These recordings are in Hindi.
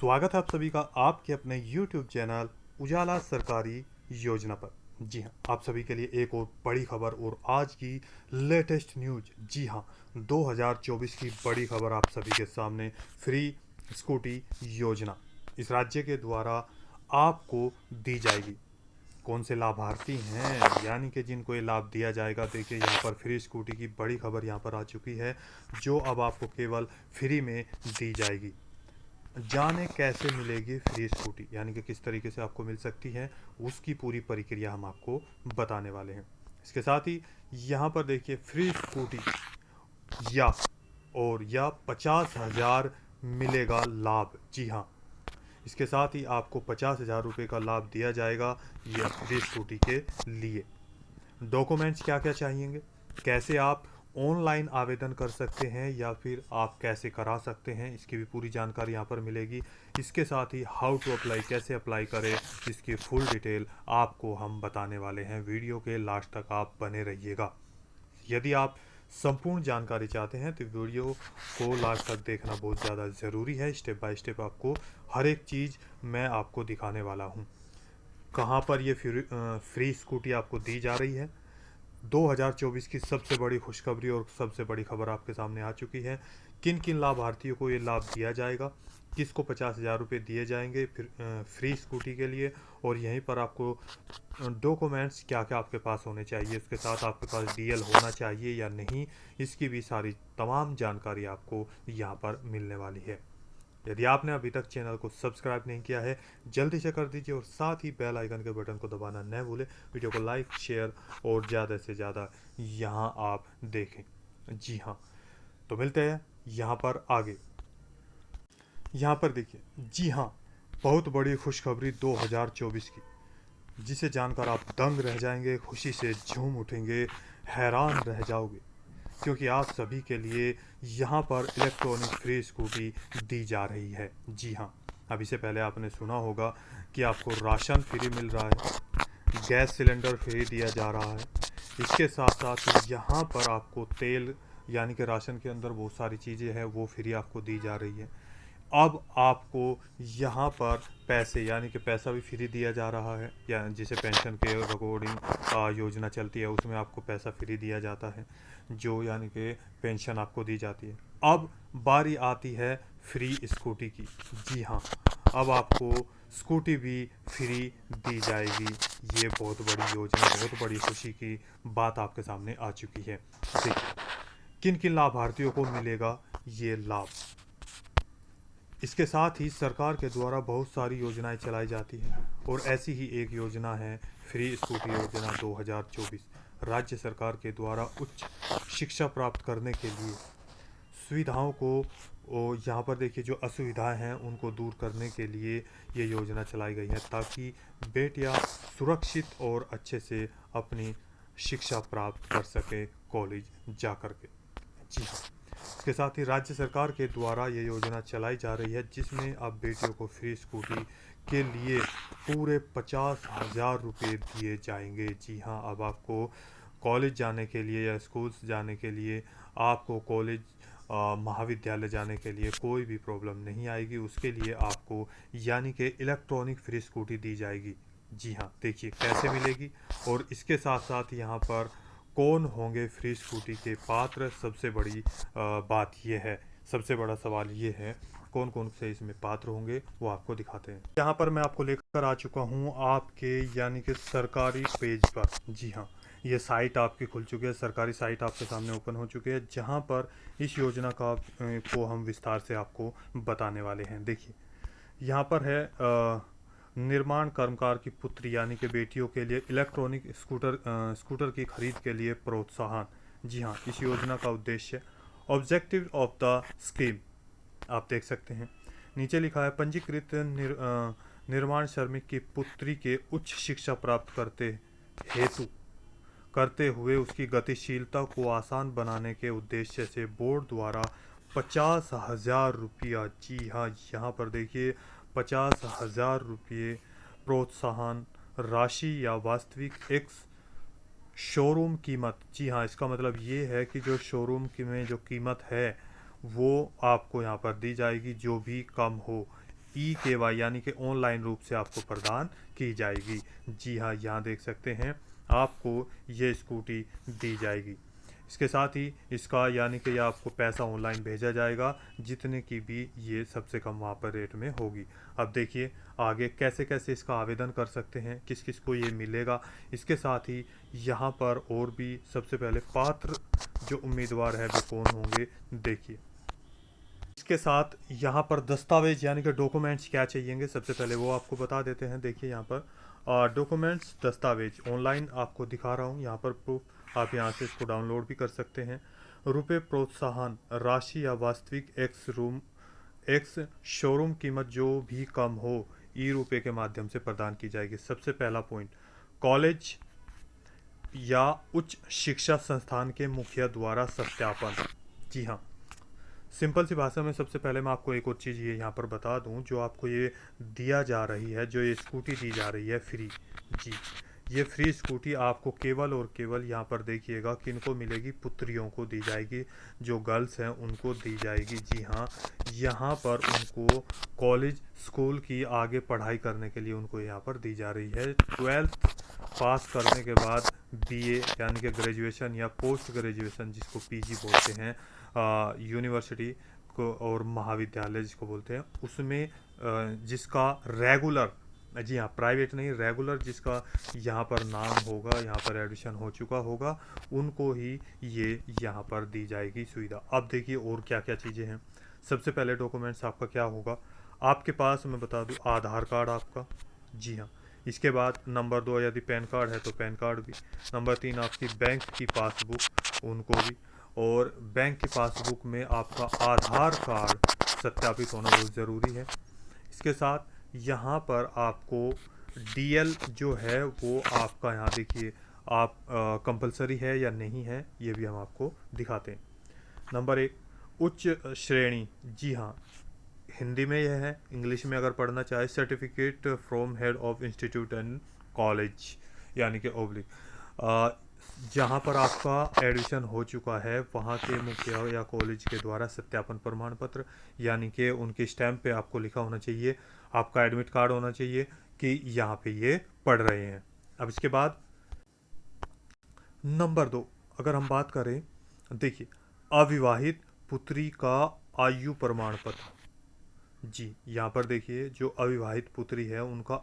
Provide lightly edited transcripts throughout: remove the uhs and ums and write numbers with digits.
स्वागत है आप सभी का आपके अपने YouTube चैनल उजाला सरकारी योजना पर। जी हाँ, आप सभी के लिए एक और बड़ी खबर और आज की लेटेस्ट न्यूज। जी हाँ, 2024 की बड़ी खबर आप सभी के सामने। फ्री स्कूटी योजना इस राज्य के द्वारा आपको दी जाएगी। कौन से लाभार्थी हैं यानी कि जिनको ये लाभ दिया जाएगा, देखिए यहाँ पर फ्री स्कूटी की बड़ी खबर यहाँ पर आ चुकी है, जो अब आपको केवल फ्री में दी जाएगी। जाने कैसे मिलेगी फ्री स्कूटी, यानी कि किस तरीके से आपको मिल सकती है, उसकी पूरी प्रक्रिया हम आपको बताने वाले हैं। इसके साथ ही यहाँ पर देखिए फ्री स्कूटी या 50,000 मिलेगा लाभ। जी हाँ, इसके साथ ही आपको 50,000 रुपये का लाभ दिया जाएगा ये फ्री स्कूटी के लिए। डॉक्यूमेंट्स क्या क्या चाहिएंगे, कैसे आप ऑनलाइन आवेदन कर सकते हैं या फिर आप कैसे करा सकते हैं, इसकी भी पूरी जानकारी यहाँ पर मिलेगी। इसके साथ ही हाउ टू अप्लाई, कैसे अप्लाई करें, इसकी फुल डिटेल आपको हम बताने वाले हैं। वीडियो के लास्ट तक आप बने रहिएगा। यदि आप संपूर्ण जानकारी चाहते हैं तो वीडियो को लास्ट तक देखना बहुत ज़्यादा ज़रूरी है। स्टेप बाय स्टेप आपको हर एक चीज़ मैं आपको दिखाने वाला हूँ। कहाँ पर ये फ्री स्कूटी आपको दी जा रही है। 2024 की सबसे बड़ी खुशखबरी और सबसे बड़ी खबर आपके सामने आ चुकी है। किन किन लाभार्थियों को ये लाभ दिया जाएगा, किसको 50,000 रुपये दिए जाएंगे फिर फ्री स्कूटी के लिए, और यहीं पर आपको डॉक्यूमेंट्स क्या क्या आपके पास होने चाहिए, उसके साथ आपके पास डीएल होना चाहिए या नहीं, इसकी भी सारी तमाम जानकारी आपको यहाँ पर मिलने वाली है। यदि आपने अभी तक चैनल को सब्सक्राइब नहीं किया है, जल्दी से कर दीजिए और साथ ही बेल आइकन के बटन को दबाना न भूलें। वीडियो को लाइक, शेयर और ज़्यादा से ज़्यादा यहाँ आप देखें। जी हाँ, तो मिलते हैं यहाँ पर आगे। यहाँ पर देखिए, जी हाँ, बहुत बड़ी खुशखबरी 2024 की, जिसे जानकर आप दंग रह जाएंगे, खुशी से झूम उठेंगे, हैरान रह जाओगे, क्योंकि आप सभी के लिए यहाँ पर इलेक्ट्रॉनिक फ्री स्कूटी दी जा रही है। जी हाँ, अभी से पहले आपने सुना होगा कि आपको राशन फ्री मिल रहा है, गैस सिलेंडर फ्री दिया जा रहा है। इसके साथ साथ यहाँ पर आपको तेल, यानी कि राशन के अंदर बहुत सारी चीज़ें हैं, वो फ्री आपको दी जा रही है। अब आपको यहाँ पर पैसे, यानी कि पैसा भी फ्री दिया जा रहा है, या जिसे पेंशन के अकॉर्डिंग योजना चलती है, उसमें आपको पैसा फ्री दिया जाता है, जो यानी कि पेंशन आपको दी जाती है। अब बारी आती है फ्री स्कूटी की। जी हाँ, अब आपको स्कूटी भी फ्री दी जाएगी। ये बहुत बड़ी योजना, बहुत बड़ी खुशी की बात आपके सामने आ चुकी है। देखिए, किन किन लाभार्थियों को मिलेगा ये लाभ। इसके साथ ही सरकार के द्वारा बहुत सारी योजनाएं चलाई जाती हैं, और ऐसी ही एक योजना है फ्री स्कूटी योजना 2024। राज्य सरकार के द्वारा उच्च शिक्षा प्राप्त करने के लिए सुविधाओं को, और यहाँ पर देखिए जो असुविधाएं हैं उनको दूर करने के लिए ये योजना चलाई गई है, ताकि बेटियां सुरक्षित और अच्छे से अपनी शिक्षा प्राप्त कर सके कॉलेज जा कर के। जी हाँ, इसके साथ ही राज्य सरकार के द्वारा ये योजना चलाई जा रही है, जिसमें अब बेटियों को फ्री स्कूटी के लिए पूरे 50,000 रुपये दिए जाएंगे। जी हाँ, अब आपको कॉलेज जाने के लिए या स्कूल जाने के लिए, आपको कॉलेज महाविद्यालय जाने के लिए कोई भी प्रॉब्लम नहीं आएगी। उसके लिए आपको यानी कि इलेक्ट्रॉनिक फ्री स्कूटी दी जाएगी। जी हाँ, देखिए कैसे मिलेगी, और इसके साथ साथ यहाँ पर कौन होंगे फ्री स्कूटी के पात्र, सबसे बड़ी बात यह है, सबसे बड़ा सवाल ये है, कौन कौन से इसमें पात्र होंगे वो आपको दिखाते हैं। यहाँ पर मैं आपको लेकर आ चुका हूँ आपके यानी कि सरकारी पेज पर। जी हाँ, ये साइट आपकी खुल चुकी है, सरकारी साइट आपके सामने ओपन हो चुकी है, जहाँ पर इस योजना का को हम विस्तार से आपको बताने वाले हैं। देखिए, यहाँ पर है निर्माण कर्मकार की पुत्री यानी कि बेटियों के लिए इलेक्ट्रॉनिक स्कूटर की खरीद के लिए प्रोत्साहन। जी हाँ, इस योजना का उद्देश्य, ऑब्जेक्टिव ऑफ द स्कीम आप देख सकते हैं, नीचे लिखा है पंजीकृत निर्माण श्रमिक की पुत्री के उच्च शिक्षा प्राप्त करते हुए उसकी गतिशीलता को आसान बनाने के उद्देश्य से बोर्ड द्वारा 50,000 रुपया, जी हाँ यहाँ पर देखिए 50,000 रुपये प्रोत्साहन राशि या वास्तविक एक्स शोरूम कीमत। जी हाँ, इसका मतलब ये है कि जो शोरूम की में जो कीमत है वो आपको यहाँ पर दी जाएगी, जो भी कम हो। EKY यानी कि ऑनलाइन रूप से आपको प्रदान की जाएगी। जी हाँ, यहाँ देख सकते हैं आपको ये स्कूटी दी जाएगी। इसके साथ ही इसका यानी कि यह आपको पैसा ऑनलाइन भेजा जाएगा, जितने की भी ये सबसे कम वहाँ पर रेट में होगी। अब देखिए आगे कैसे कैसे इसका आवेदन कर सकते हैं, किस किस को ये मिलेगा। इसके साथ ही यहाँ पर और भी सबसे पहले पात्र जो उम्मीदवार है वो कौन होंगे, देखिए। इसके साथ यहाँ पर दस्तावेज यानी कि डॉक्यूमेंट्स क्या चाहिएंगे, सबसे पहले वो आपको बता देते हैं। देखिए यहाँ पर डॉक्यूमेंट्स दस्तावेज ऑनलाइन आपको दिखा रहा हूँ, यहाँ पर प्रूफ आप यहाँ से इसको डाउनलोड भी कर सकते हैं। रुपए प्रोत्साहन राशि या वास्तविक एक्स शोरूम कीमत जो भी कम हो रुपए के माध्यम से प्रदान की जाएगी। सबसे पहला पॉइंट, कॉलेज या उच्च शिक्षा संस्थान के मुखिया द्वारा सत्यापन। जी हाँ, सिंपल सी भाषा में सबसे पहले मैं आपको एक और चीज़ ये यहाँ पर बता दूँ, जो आपको ये दिया जा रही है, जो ये स्कूटी दी जा रही है फ्री। जी, ये फ्री स्कूटी आपको केवल और केवल यहाँ पर देखिएगा किनको मिलेगी, पुत्रियों को दी जाएगी, जो गर्ल्स हैं उनको दी जाएगी। जी हाँ, यहाँ पर उनको कॉलेज स्कूल की आगे पढ़ाई करने के लिए उनको यहाँ पर दी जा रही है। 12th पास करने के बाद BA यानी कि ग्रेजुएशन या पोस्ट ग्रेजुएशन जिसको PG बोलते हैं, यूनिवर्सिटी को और महाविद्यालय जिसको बोलते हैं, उसमें जिसका रेगुलर, जी हाँ प्राइवेट नहीं रेगुलर, जिसका यहाँ पर नाम होगा, यहाँ पर एडमिशन हो चुका होगा, उनको ही ये यहाँ पर दी जाएगी सुविधा। अब देखिए और क्या क्या चीज़ें हैं। सबसे पहले डॉक्यूमेंट्स आपका क्या होगा, आपके पास मैं बता दूँ आधार कार्ड आपका। जी हाँ, इसके बाद नंबर 2 यदि पैन कार्ड है तो पैन कार्ड भी। नंबर 3 आपकी बैंक की पासबुक, उनको भी। और बैंक की पासबुक में आपका आधार कार्ड सत्यापित होना बहुत ज़रूरी है। इसके साथ यहाँ पर आपको DL जो है वो आपका यहाँ देखिए आप कंपलसरी है या नहीं है, ये भी हम आपको दिखाते हैं। नंबर 1 उच्च श्रेणी, जी हाँ हिंदी में यह है, इंग्लिश में अगर पढ़ना चाहे certificate from head of institute and college यानी कि ओब्लिक, जहाँ पर आपका एडमिशन हो चुका है वहाँ के मुखिया या कॉलेज के द्वारा सत्यापन प्रमाण पत्र, यानी कि उनके स्टैम्प पे आपको लिखा होना चाहिए, आपका एडमिट कार्ड होना चाहिए कि यहाँ पे ये पढ़ रहे हैं। अब इसके बाद नंबर 2 अगर हम बात करें, देखिए अविवाहित पुत्री का आयु प्रमाण पत्र। जी यहाँ पर देखिए जो अविवाहित पुत्री है उनका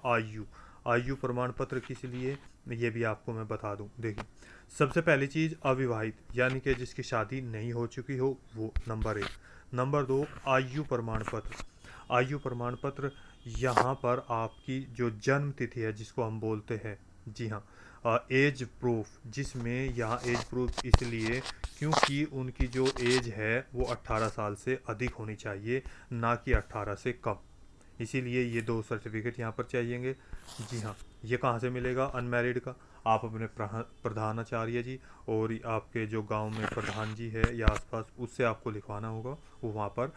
आयु प्रमाण पत्र किस लिए, ये भी आपको मैं बता दूं। देखिए सबसे पहली चीज़ अविवाहित यानी कि जिसकी शादी नहीं हो चुकी हो वो, नंबर 1। नंबर 2 आयु प्रमाण पत्र। आयु प्रमाण पत्र यहाँ पर आपकी जो जन्म तिथि है जिसको हम बोलते हैं, जी हाँ एज प्रूफ, जिसमें यहाँ एज प्रूफ इसलिए क्योंकि उनकी जो एज है वो 18 साल से अधिक होनी चाहिए, ना कि 18 से कम, इसीलिए ये 2 सर्टिफिकेट यहाँ पर चाहिएंगे। जी हाँ, ये कहाँ से मिलेगा अनमैरिड का, आप अपने प्रधानाचार्य जी और आपके जो गांव में प्रधान जी है या आसपास उससे आपको लिखवाना होगा, वो वहाँ पर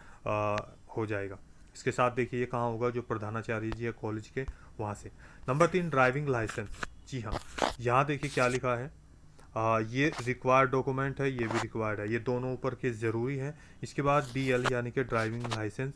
हो जाएगा। इसके साथ देखिए ये कहाँ होगा, जो प्रधानाचार्य जी है कॉलेज के वहाँ से। Number 3 driving licence. जी हाँ, यहाँ देखिए क्या लिखा है, ये रिक्वायर्ड डॉक्यूमेंट है, ये भी रिक्वायर्ड है, ये दोनों ऊपर के ज़रूरी हैं। इसके बाद DL यानी कि ड्राइविंग लाइसेंस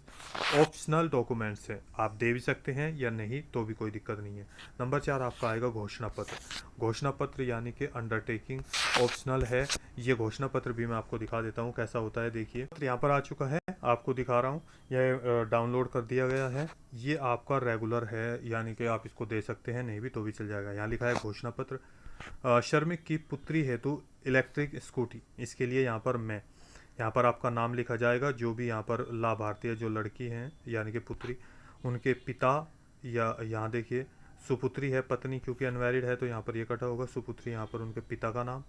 ऑप्शनल डॉक्यूमेंट्स है, आप दे भी सकते हैं या नहीं तो भी कोई दिक्कत नहीं है। नंबर 4 आपका आएगा घोषणा पत्र। घोषणा पत्र यानी कि अंडरटेकिंग ऑप्शनल है, ये घोषणा पत्र भी मैं आपको दिखा देता हूँ कैसा होता है। देखिए यहाँ पर आ चुका है, आपको दिखा रहा हूँ, यह डाउनलोड कर दिया गया है, ये आपका रेगुलर है यानी कि आप इसको दे सकते हैं, नहीं भी तो भी चल जाएगा। यहाँ लिखा है घोषणा पत्र श्रमिक की पुत्री हेतु इलेक्ट्रिक स्कूटी, इसके लिए यहाँ पर मैं, यहाँ पर आपका नाम लिखा जाएगा, जो भी यहाँ पर लाभार्थी है, जो लड़की हैं यानी कि पुत्री, उनके पिता, या यहाँ देखिए सुपुत्री है पत्नी, क्योंकि अनमैरिड है तो यहाँ पर ये कटा होगा सुपुत्री, यहाँ पर उनके पिता का नाम,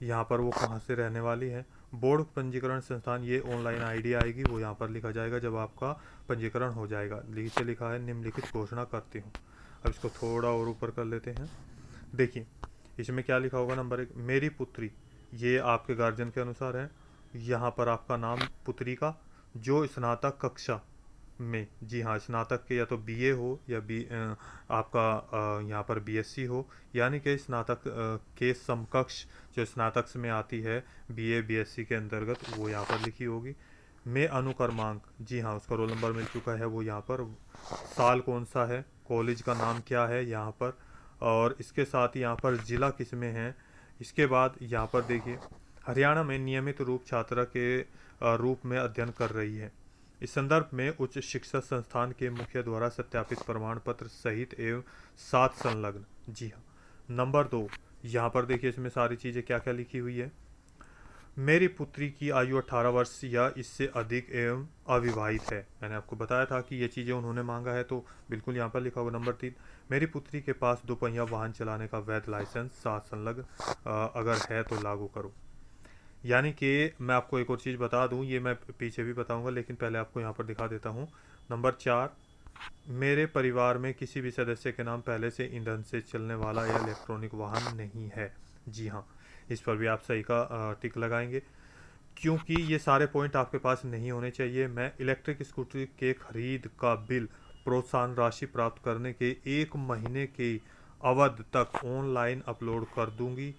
यहाँ पर वो कहाँ से रहने वाली है, बोर्ड पंजीकरण संस्थान, ये ऑनलाइन ID आएगी वो यहाँ पर लिखा जाएगा जब आपका पंजीकरण हो जाएगा। नीचे लिखा है निम्नलिखित घोषणा करती हूँ। अब इसको थोड़ा और ऊपर कर लेते हैं, देखिए इसमें क्या लिखा होगा, नंबर 1 मेरी पुत्री, ये आपके गार्जियन के अनुसार है, यहाँ पर आपका नाम पुत्री का, जो स्नातक कक्षा में, जी हाँ स्नातक के या तो BA हो या आपका यहाँ पर BSc हो, यानी कि स्नातक के समकक्ष जो स्नातक में आती है BA BSc के अंतर्गत, वो यहाँ पर लिखी होगी। में अनुक्रमांक, जी हाँ उसका रोल नंबर मिल चुका है वो यहाँ पर साल कौन सा है, कॉलेज का नाम क्या है यहाँ पर, और इसके साथ ही यहाँ पर ज़िला किस में है। इसके बाद यहाँ पर देखिए हरियाणा में नियमित रूप छात्रा के रूप में अध्ययन कर रही है। इस संदर्भ में उच्च शिक्षा संस्थान के मुखिया द्वारा सत्यापित प्रमाण पत्र सहित एवं साथ संलग्न। जी हाँ। नंबर 2, यहाँ पर देखिए इसमें सारी चीज़ें क्या क्या लिखी हुई है। मेरी पुत्री की आयु 18 वर्ष या इससे अधिक एवं अविवाहित है। मैंने आपको बताया था कि ये चीज़ें उन्होंने मांगा है, तो बिल्कुल यहाँ पर लिखा होगा। नंबर 3, मेरी पुत्री के पास दोपहिया वाहन चलाने का वैध लाइसेंस साथ संलग्न अगर है तो लागू करो। यानी कि मैं आपको एक और चीज़ बता दूं, ये मैं पीछे भी बताऊंगा, लेकिन पहले आपको यहाँ पर दिखा देता हूँ। नंबर 4, मेरे परिवार में किसी भी सदस्य के नाम पहले से ईंधन से चलने वाला या इलेक्ट्रॉनिक वाहन नहीं है। जी हाँ, इस पर भी आप सही का टिक लगाएंगे, क्योंकि ये सारे पॉइंट आपके पास नहीं होने चाहिए। मैं इलेक्ट्रिक स्कूटर के खरीद का बिल प्रोत्साहन राशि प्राप्त करने के 1 महीने की अवधि तक ऑनलाइन अपलोड कर दूंगी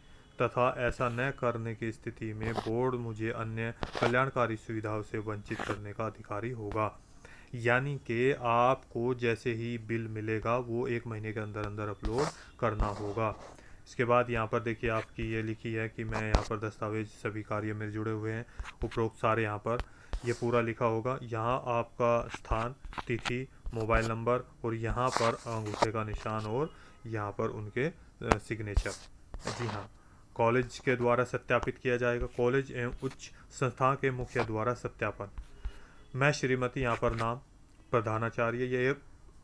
तथा ऐसा न करने की स्थिति में बोर्ड मुझे अन्य कल्याणकारी सुविधाओं से वंचित करने का अधिकारी होगा। यानी कि आपको जैसे ही बिल मिलेगा वो 1 महीने के अंदर अंदर अपलोड करना होगा। इसके बाद यहाँ पर देखिए आपकी ये लिखी है कि मैं यहाँ पर दस्तावेज सभी कार्य मेरे जुड़े हुए हैं, उपरोक्त सारे यहाँ पर ये पूरा लिखा होगा। यहाँ आपका स्थान, तिथि, मोबाइल नंबर और यहाँ पर अंगूठे का निशान और यहाँ पर उनके सिग्नेचर। जी हाँ। कॉलेज के द्वारा सत्यापित किया जाएगा। कॉलेज एवं उच्च संस्थान के मुखिया द्वारा सत्यापन। मैं श्रीमती यहाँ पर नाम प्रधानाचार्य,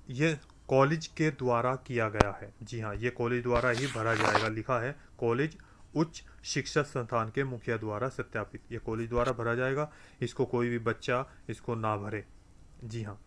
ये कॉलेज के द्वारा किया गया है। जी हाँ, ये कॉलेज द्वारा ही भरा जाएगा। लिखा है कॉलेज उच्च शिक्षा संस्थान के मुखिया द्वारा सत्यापित, ये कॉलेज द्वारा भरा जाएगा। इसको कोई भी बच्चा इसको ना भरे। जी हाँ,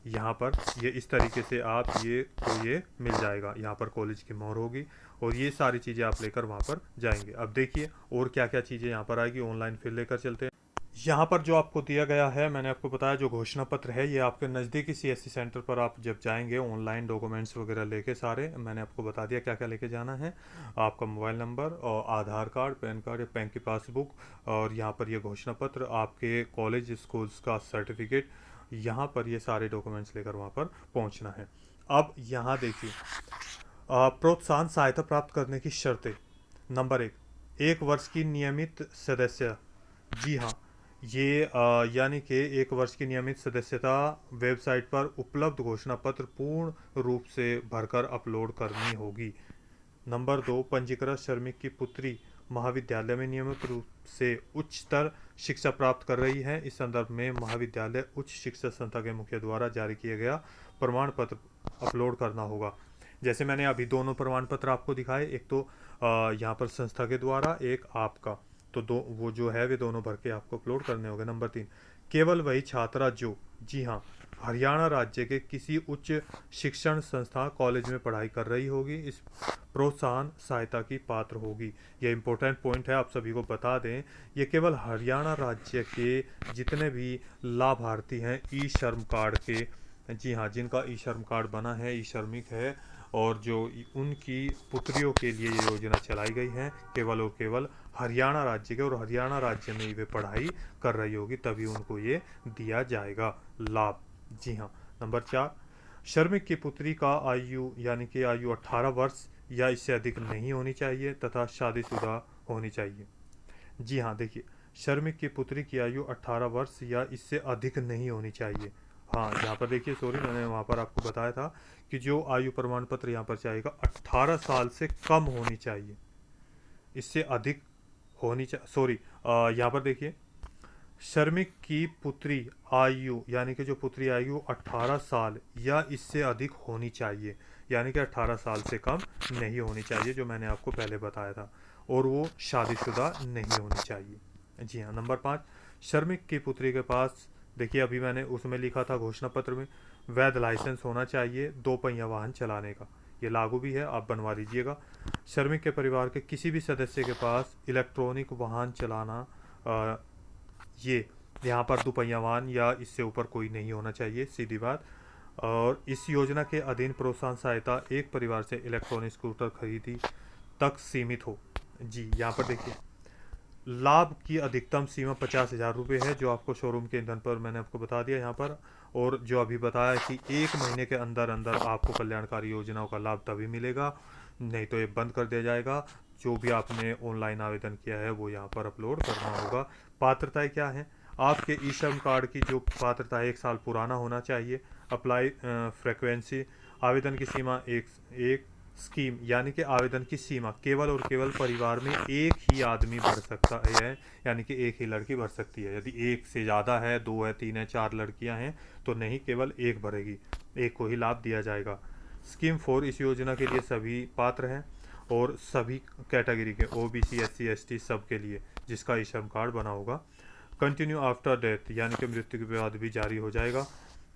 यहाँ पर ये इस तरीके से आप ये मिल जाएगा। यहाँ पर कॉलेज की मोहर होगी और ये सारी चीज़ें आप लेकर वहाँ पर जाएंगे। अब देखिए और क्या क्या चीज़ें यहाँ पर आएगी, ऑनलाइन फिर लेकर चलते हैं। यहाँ पर जो आपको दिया गया है, मैंने आपको बताया जो घोषणा पत्र है, ये आपके नज़दीकी सीएससी सेंटर पर आप जब जाएंगे ऑनलाइन डॉक्यूमेंट्स वगैरह लेके सारे, मैंने आपको बता दिया क्या क्या लेके जाना है। आपका मोबाइल नंबर और आधार कार्ड, पैन कार्ड या बैंक की पासबुक, और यहाँ पर ये घोषणा पत्र, आपके कॉलेज स्कूल्स का सर्टिफिकेट, यहाँ पर ये सारे डॉक्यूमेंट्स लेकर वहाँ पर पहुँचना है। अब यहाँ देखिए प्रोत्साहन सहायता प्राप्त करने की शर्तें। नंबर 1 वर्ष की नियमित सदस्य। जी हाँ, ये यानी कि 1 वर्ष की नियमित सदस्यता वेबसाइट पर उपलब्ध घोषणा पत्र पूर्ण रूप से भरकर अपलोड करनी होगी। नंबर 2, पंजीकृत श्रमिक की पुत्री महाविद्यालय में नियमित रूप से उच्चतर शिक्षा प्राप्त कर रही है। इस संदर्भ में महाविद्यालय उच्च शिक्षा संस्था के मुखिया द्वारा जारी किया गया प्रमाण पत्र अपलोड करना होगा। जैसे मैंने अभी दोनों प्रमाण पत्र आपको दिखाए, एक तो यहाँ पर संस्था के द्वारा, एक आपका, तो दो वो जो है वे दोनों भर के आपको अपलोड करने होंगे। नंबर 3, केवल वही छात्रा जो, जी हाँ, हरियाणा राज्य के किसी उच्च शिक्षण संस्था कॉलेज में पढ़ाई कर रही होगी इस प्रोत्साहन सहायता की पात्र होगी। ये इंपॉर्टेंट पॉइंट है, आप सभी को बता दें। ये केवल हरियाणा राज्य के जितने भी लाभार्थी हैं ई श्रम कार्ड के, जी हाँ, जिनका ई श्रम कार्ड बना है, ई श्रमिक है, और जो उनकी पुत्रियों के लिए ये योजना चलाई गई है, केवल और केवल हरियाणा राज्य के, और हरियाणा राज्य में वे पढ़ाई कर रही होगी तभी उनको ये दिया जाएगा लाभ। जी हाँ। नंबर 4, श्रमिक की पुत्री का आयु यानी कि आयु 18 वर्ष या इससे अधिक नहीं होनी चाहिए तथा शादीशुदा होनी चाहिए। जी हाँ, देखिए श्रमिक की पुत्री की आयु 18 वर्ष या इससे अधिक नहीं होनी चाहिए। हाँ, यहाँ पर देखिए, सॉरी, मैंने वहाँ पर आपको बताया था कि जो आयु प्रमाण पत्र यहाँ पर चाहिएगा 18 साल से कम होनी चाहिए, इससे अधिक होनी चाहिए, सॉरी, यहाँ पर देखिए श्रमिक की पुत्री आयु यानी कि जो पुत्री आयु 18 साल या इससे अधिक होनी चाहिए, यानी कि 18 साल से कम नहीं होनी चाहिए, जो मैंने आपको पहले बताया था, और वो शादीशुदा नहीं होनी चाहिए। जी हाँ। नंबर 5, श्रमिक की पुत्री के पास, देखिए अभी मैंने उसमें लिखा था घोषणा पत्र में, वैध लाइसेंस होना चाहिए 2 पहिया वाहन चलाने का, ये लागू भी है, आप बनवा लीजिएगा। श्रमिक के परिवार के किसी भी सदस्य के पास इलेक्ट्रॉनिक वाहन चलाना, ये यहाँ पर 2 पहिया वाहन या इससे ऊपर कोई नहीं होना चाहिए, सीधी बात। और इस योजना के अधीन प्रोत्साहन सहायता एक परिवार से इलेक्ट्रॉनिक स्कूटर खरीदी तक सीमित हो। जी, यहाँ पर देखिए लाभ की अधिकतम सीमा 50,000 रुपये है, जो आपको शोरूम के ईंधन पर मैंने आपको बता दिया यहाँ पर, और जो अभी बताया कि 1 महीने के अंदर अंदर आपको कल्याणकारी योजनाओं का लाभ तभी मिलेगा, नहीं तो ये बंद कर दिया जाएगा। जो भी आपने ऑनलाइन आवेदन किया है वो यहाँ पर अपलोड करना होगा। पात्रताएं क्या हैं? आपके ई श्रम कार्ड की जो पात्रता है 1 साल पुराना होना चाहिए। अप्लाई फ्रिक्वेंसी, आवेदन की सीमा एक स्कीम यानी कि आवेदन की सीमा केवल और केवल परिवार में एक ही आदमी भर सकता है, यानी कि एक ही लड़की भर सकती है। यदि एक से ज़्यादा है, 2 है, 3 है, 4 लड़कियां हैं तो नहीं, केवल एक भरेगी, एक को ही लाभ दिया जाएगा। स्कीम 4 इस योजना के लिए सभी पात्र हैं और सभी कैटेगरी के ओबीसी, एससी, एसटी सब के लिए जिसका ई श्रम कार्ड बना होगा। कंटिन्यू आफ्टर डेथ यानी कि मृत्यु के बाद भी जारी हो जाएगा।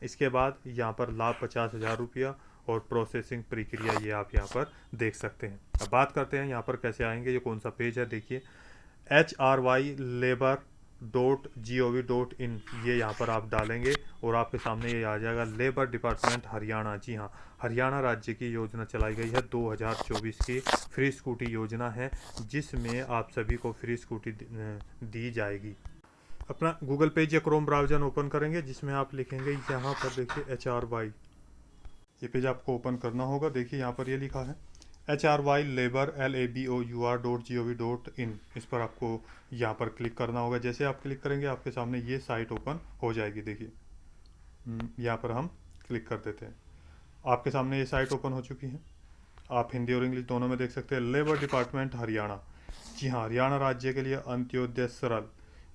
इसके बाद यहाँ पर लाभ 50,000 रुपया और प्रोसेसिंग प्रक्रिया ये आप यहाँ पर देख सकते हैं। अब बात करते हैं यहाँ पर कैसे आएंगे, ये कौन सा पेज है, देखिए HRY labor.gov.in, ये यहाँ पर आप डालेंगे और आपके सामने ये आ जाएगा लेबर डिपार्टमेंट हरियाणा। जी हाँ, हरियाणा राज्य की योजना चलाई गई है 2024 की फ्री स्कूटी योजना है, जिसमें आप सभी को फ्री स्कूटी दी जाएगी। अपना गूगल पेज या क्रोम ब्राउज़र ओपन करेंगे जिसमें आप लिखेंगे यहाँ पर देखिए HRY, ये पेज आपको ओपन करना होगा। देखिए यहाँ पर ये लिखा है HRY labor labor.gov.in, इस पर आपको यहाँ पर क्लिक करना होगा। जैसे आप क्लिक करेंगे आपके सामने ये साइट ओपन हो जाएगी। देखिए यहाँ पर हम क्लिक कर देते हैं, आपके सामने ये साइट ओपन हो चुकी है। आप हिंदी और इंग्लिश दोनों में देख सकते हैं। लेबर डिपार्टमेंट हरियाणा, जी हाँ, हरियाणा राज्य के लिए अंत्योदय सरल,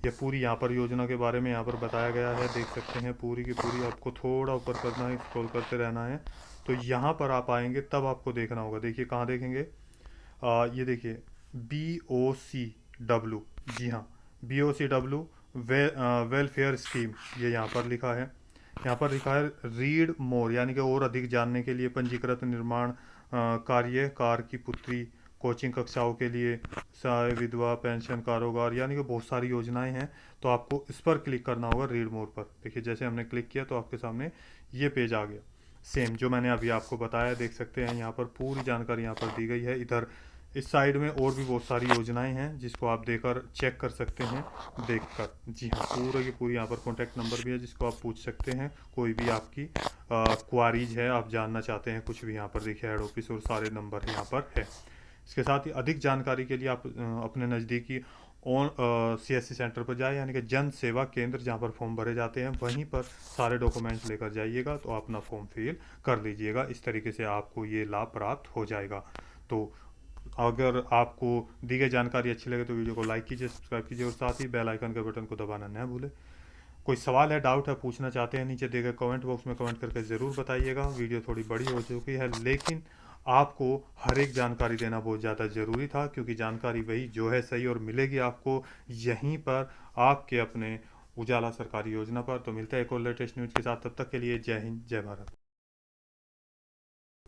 ये पूरी यहाँ पर योजना के बारे में यहाँ पर बताया गया है। देख सकते हैं पूरी की पूरी, आपको थोड़ा ऊपर करना है, स्क्रॉल करते रहना है। तो यहाँ पर आप आएंगे तब आपको देखना होगा। देखिए कहाँ देखेंगे, ये देखिए BOCW, जी हाँ, BOCW वेलफेयर स्कीम, ये यहाँ पर लिखा है। यहाँ पर लिखा है रीड मोर यानी कि और अधिक जानने के लिए पंजीकृत निर्माण कार्य, कार की पुत्री, कोचिंग कक्षाओं के लिए, सहाय विधवा पेंशन, कारोबार, यानी कि बहुत सारी योजनाएं हैं। तो आपको इस पर क्लिक करना होगा, रीड मोर पर। देखिए जैसे हमने क्लिक किया तो आपके सामने ये पेज आ गया, सेम जो मैंने अभी आपको बताया। देख सकते हैं यहाँ पर पूरी जानकारी यहाँ पर दी गई है। इधर इस साइड में और भी बहुत सारी योजनाएं हैं जिसको आप देकर चेक कर सकते हैं, देखकर। जी हाँ, पूरा की पूरी यहाँ पर कॉन्टैक्ट नंबर भी है जिसको आप पूछ सकते हैं, कोई भी आपकी क्वारीज है, आप जानना चाहते हैं कुछ भी, यहाँ पर देखिए हेड ऑफिस और सारे नंबर यहाँ पर है। इसके साथ ही अधिक जानकारी के लिए आप अपने नज़दीकी CSC सेंटर पर जाए, यानी कि जन सेवा केंद्र, जहाँ पर फॉर्म भरे जाते हैं वहीं पर सारे डॉक्यूमेंट्स लेकर जाइएगा तो अपना फॉर्म फिल कर लीजिएगा। इस तरीके से आपको ये लाभ प्राप्त हो जाएगा। तो अगर आपको दी गई जानकारी अच्छी लगे तो वीडियो को लाइक कीजिए, सब्सक्राइब कीजिए और साथ ही बेल आइकन के बटन को दबाना न भूलें। कोई सवाल है, डाउट है, पूछना चाहते हैं, नीचे दिए गए कमेंट बॉक्स में कमेंट करके ज़रूर बताइएगा। वीडियो थोड़ी बड़ी हो चुकी है लेकिन आपको हर एक जानकारी देना बहुत ज़्यादा ज़रूरी था, क्योंकि जानकारी वही जो है सही और मिलेगी आपको यहीं पर आपके अपने उजाला सरकारी योजना पर। तो मिलता है एक और लेटेस्ट न्यूज़ के साथ, तब तक के लिए जय हिंद, जय भारत।